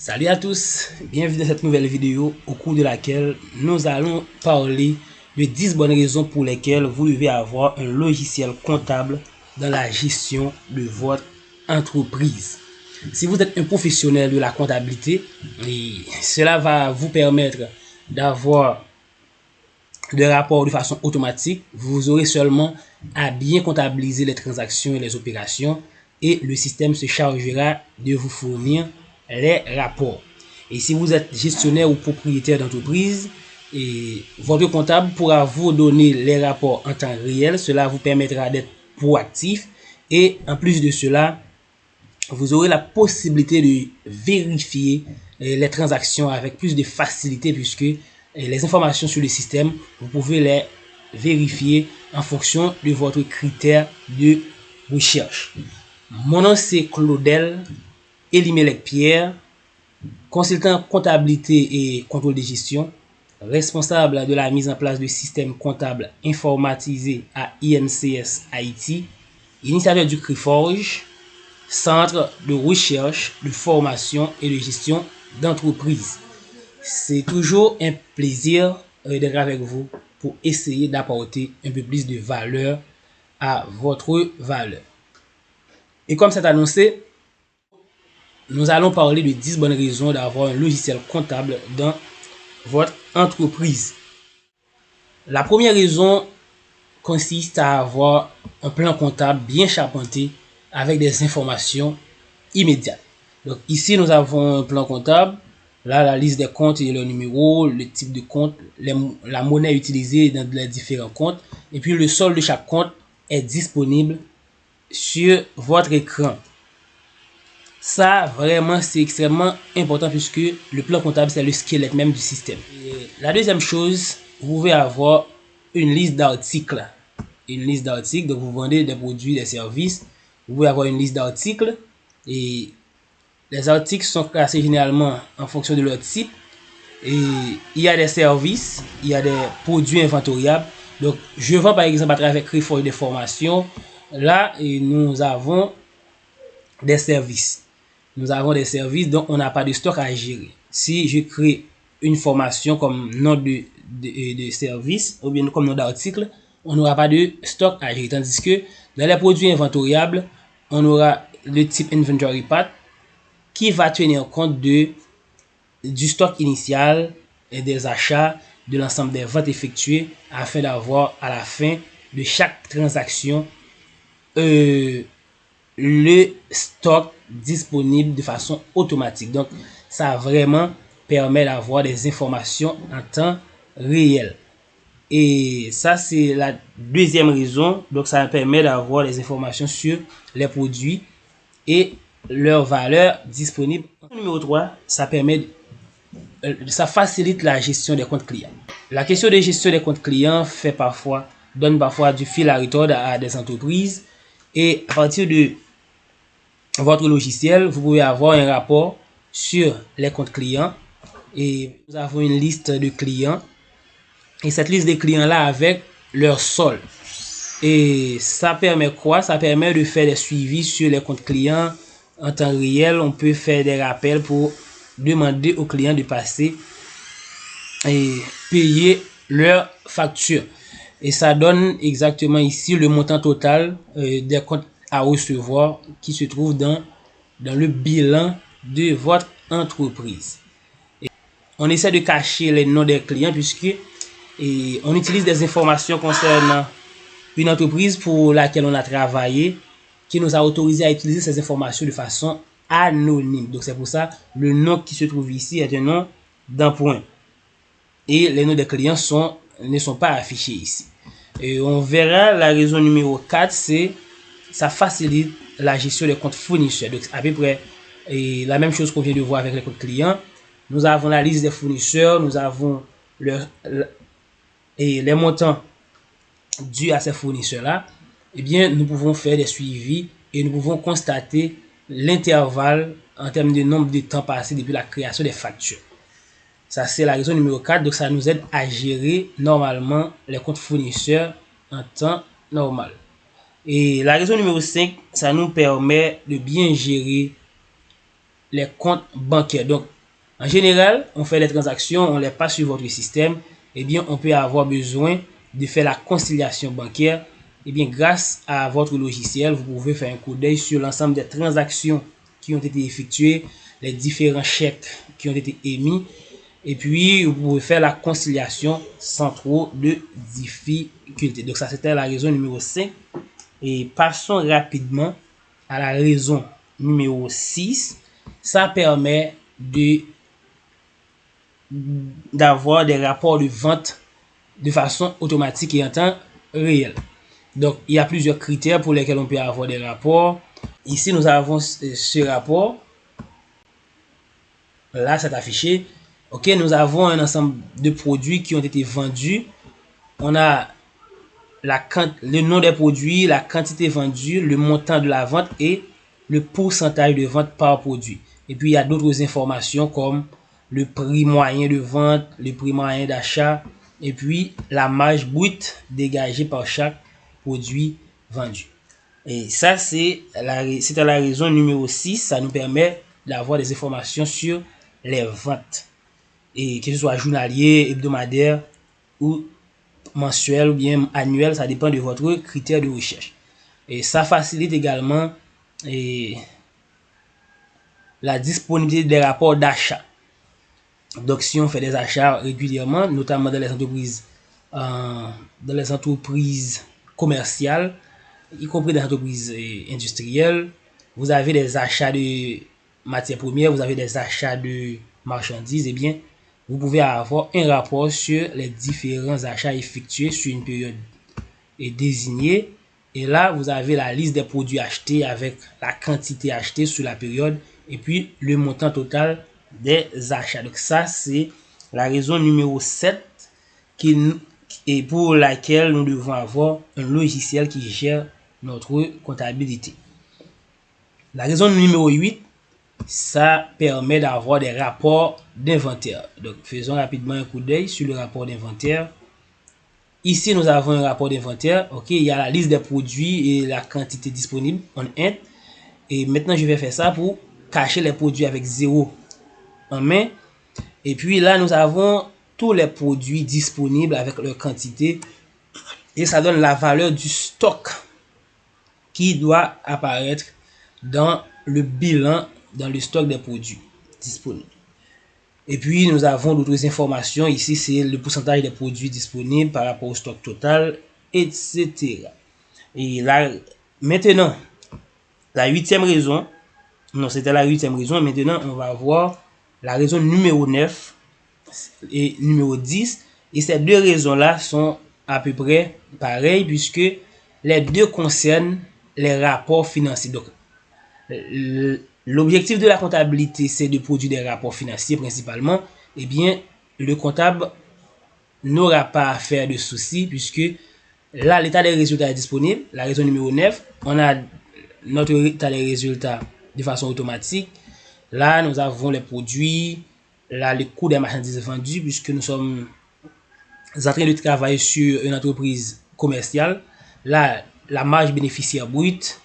Salut à tous, bienvenue dans cette nouvelle vidéo au cours de laquelle nous allons parler de 10 bonnes raisons pour lesquelles vous devez avoir un logiciel comptable dans la gestion de votre entreprise. Si vous êtes un professionnel de la comptabilité, cela va vous permettre d'avoir des rapports de façon automatique. Vous aurez seulement à bien comptabiliser les transactions et les opérations et le système se chargera de vous fournir les rapports. Et si vous êtes gestionnaire ou propriétaire d'entreprise, votre comptable pourra vous donner les rapports en temps réel. Cela vous permettra d'être proactif et en plus de cela, vous aurez la possibilité de vérifier les transactions avec plus de facilité puisque les informations sur le système, vous pouvez les vérifier en fonction de votre critère de recherche. Mon nom c'est Claudel Elimelec Pierre, consultant comptabilité et contrôle de gestion, responsable de la mise en place de systèmes comptables informatisés à INCS Haïti, initiateur du CRIFORGE, centre de recherche, de formation et de gestion d'entreprise. C'est toujours un plaisir d'être avec vous pour essayer d'apporter un peu plus de valeur à votre valeur. Et comme c'est annoncé, nous allons parler de 10 bonnes raisons d'avoir un logiciel comptable dans votre entreprise. La première raison consiste à avoir un plan comptable bien charpenté avec des informations immédiates. Donc ici, nous avons un plan comptable. Là, la liste des comptes et le numéro, le type de compte, la monnaie utilisée dans les différents comptes. Et puis, le solde de chaque compte est disponible sur votre écran. Ça, vraiment, c'est extrêmement important puisque le plan comptable, c'est le squelette même du système. Et la deuxième chose, vous pouvez avoir une liste d'articles. Une liste d'articles, donc vous vendez des produits, des services. Vous pouvez avoir une liste d'articles et les articles sont classés généralement en fonction de leur type. Et il y a des services, il y a des produits inventoriables. Donc, je vends par exemple à travers CRIFORGE des formations. Là, nous avons des services. Nous avons des services, donc on n'a pas de stock à gérer. Si je crée une formation comme nom de service ou bien comme nom d'article, on n'aura pas de stock à gérer. Tandis que dans les produits inventoriables, on aura le type Inventory Path qui va tenir compte du stock initial et des achats, de l'ensemble des ventes effectuées afin d'avoir à la fin de chaque transaction le stock disponible de façon automatique. Donc, ça vraiment permet d'avoir des informations en temps réel. Et ça, c'est la deuxième raison. Donc, ça permet d'avoir des informations sur les produits et leur valeur disponible. Numéro 3, ça facilite la gestion des comptes clients. La question de gestion des comptes clients donne parfois du fil à retordre à des entreprises. Et à partir de votre logiciel, vous pouvez avoir un rapport sur les comptes clients. Et nous avons une liste de clients. Et cette liste de clients-là avec leur solde. Et ça permet quoi? Ça permet de faire des suivis sur les comptes clients en temps réel. On peut faire des rappels pour demander aux clients de passer et payer leur facture. Et ça donne exactement ici le montant total des comptes à recevoir qui se trouve dans le bilan de votre entreprise. Et on essaie de cacher les noms des clients puisque on utilise des informations concernant une entreprise pour laquelle on a travaillé qui nous a autorisé à utiliser ces informations de façon anonyme. Donc c'est pour ça le nom qui se trouve ici est un nom d'emprunt. Et les noms des clients ne sont pas affichés ici. Et on verra la raison numéro 4, c'est ça facilite la gestion des comptes fournisseurs. Donc à peu près la même chose qu'on vient de voir avec les comptes clients. Nous avons la liste des fournisseurs, nous avons les montants dus à ces fournisseurs-là. Eh bien, nous pouvons faire des suivis et nous pouvons constater l'intervalle en termes de nombre de temps passé depuis la création des factures. Ça, c'est la raison numéro 4. Donc, ça nous aide à gérer normalement les comptes fournisseurs en temps normal. Et la raison numéro 5, ça nous permet de bien gérer les comptes bancaires. Donc, en général, on fait les transactions, on les passe sur votre système. Eh bien, on peut avoir besoin de faire la conciliation bancaire. Eh bien, grâce à votre logiciel, vous pouvez faire un coup d'œil sur l'ensemble des transactions qui ont été effectuées, les différents chèques qui ont été émis. Et puis, vous pouvez faire la conciliation sans trop de difficultés. Donc, ça, c'était la raison numéro 5. Et passons rapidement à la raison numéro 6. Ça permet d'avoir des rapports de vente de façon automatique et en temps réel. Donc, il y a plusieurs critères pour lesquels on peut avoir des rapports. Ici, nous avons ce rapport. Là, c'est affiché. Ok, nous avons un ensemble de produits qui ont été vendus. On a le nom des produits, la quantité vendue, le montant de la vente et le pourcentage de vente par produit. Et puis, il y a d'autres informations comme le prix moyen de vente, le prix moyen d'achat, et puis la marge brute dégagée par chaque produit vendu. Et ça, c'était la raison numéro 6. Ça nous permet d'avoir des informations sur les ventes. Et que ce soit journalier, hebdomadaire ou mensuel ou bien annuel, ça dépend de votre critère de recherche. Et ça facilite également la disponibilité des rapports d'achat. Donc, si on fait des achats régulièrement, notamment dans les entreprises commerciales, y compris dans les entreprises industrielles, vous avez des achats de matières premières, vous avez des achats de marchandises, et bien, vous pouvez avoir un rapport sur les différents achats effectués sur une période désignée. Et là, vous avez la liste des produits achetés avec la quantité achetée sur la période et puis le montant total des achats. Donc ça, c'est la raison numéro 7 et pour laquelle nous devons avoir un logiciel qui gère notre comptabilité. La raison numéro 8, ça permet d'avoir des rapports d'inventaire. Donc, faisons rapidement un coup d'œil sur le rapport d'inventaire. Ici, nous avons un rapport d'inventaire. Ok, il y a la liste des produits et la quantité disponible en int. Et maintenant, je vais faire ça pour cacher les produits avec 0 en main. Et puis là, nous avons tous les produits disponibles avec leur quantité. Et ça donne la valeur du stock qui doit apparaître dans le bilan, dans le stock des produits disponibles. Et puis, nous avons d'autres informations. Ici, c'est le pourcentage des produits disponibles par rapport au stock total, etc. Et là, maintenant, la 8e raison, non, c'était la 8e raison. Maintenant, on va voir la raison numéro 9 et numéro 10. Et ces deux raisons-là sont à peu près pareilles puisque les deux concernent les rapports financiers. Donc, l'objectif de la comptabilité, c'est de produire des rapports financiers principalement. Eh bien, le comptable n'aura pas à faire de soucis puisque là, l'état des résultats est disponible. La raison numéro 9, on a notre état des résultats de façon automatique. Là, nous avons les produits, là, le coût des marchandises vendues puisque nous sommes en train de travailler sur une entreprise commerciale. Là, la marge bénéficiaire brute,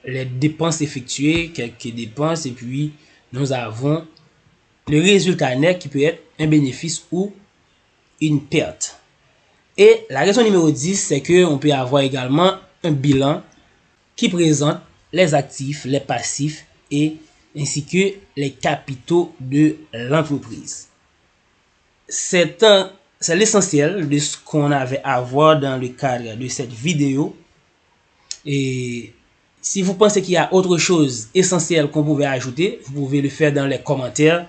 les dépenses effectuées, quelques dépenses, et puis nous avons le résultat net qui peut être un bénéfice ou une perte. Et la raison numéro 10, c'est qu'on peut avoir également un bilan qui présente les actifs, les passifs et ainsi que les capitaux de l'entreprise. C'est l'essentiel de ce qu'on avait à voir dans le cadre de cette vidéo. Et si vous pensez qu'il y a autre chose essentielle qu'on pouvait ajouter, vous pouvez le faire dans les commentaires.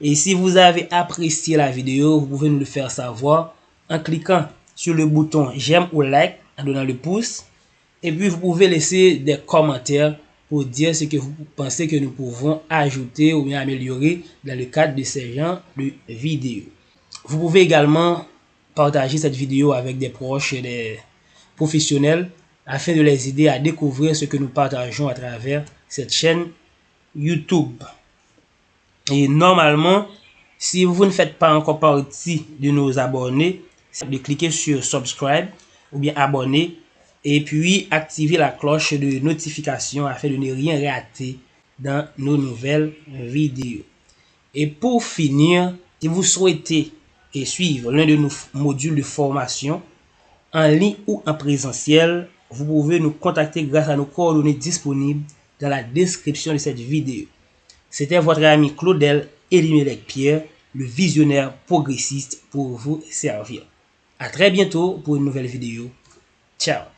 Et si vous avez apprécié la vidéo, vous pouvez nous le faire savoir en cliquant sur le bouton j'aime ou like, en donnant le pouce. Et puis vous pouvez laisser des commentaires pour dire ce que vous pensez que nous pouvons ajouter ou bien améliorer dans le cadre de ces genres de vidéos. Vous pouvez également partager cette vidéo avec des proches et des professionnels afin de les aider à découvrir ce que nous partageons à travers cette chaîne YouTube. Et normalement, si vous ne faites pas encore partie de nos abonnés, c'est de cliquer sur subscribe ou bien abonner et puis activer la cloche de notification afin de ne rien rater dans nos nouvelles vidéos. Et pour finir, si vous souhaitez suivre l'un de nos modules de formation en ligne ou en présentiel, vous pouvez nous contacter grâce à nos coordonnées disponibles dans la description de cette vidéo. C'était votre ami Claudel Elimelech Pierre, le visionnaire progressiste, pour vous servir. À très bientôt pour une nouvelle vidéo. Ciao.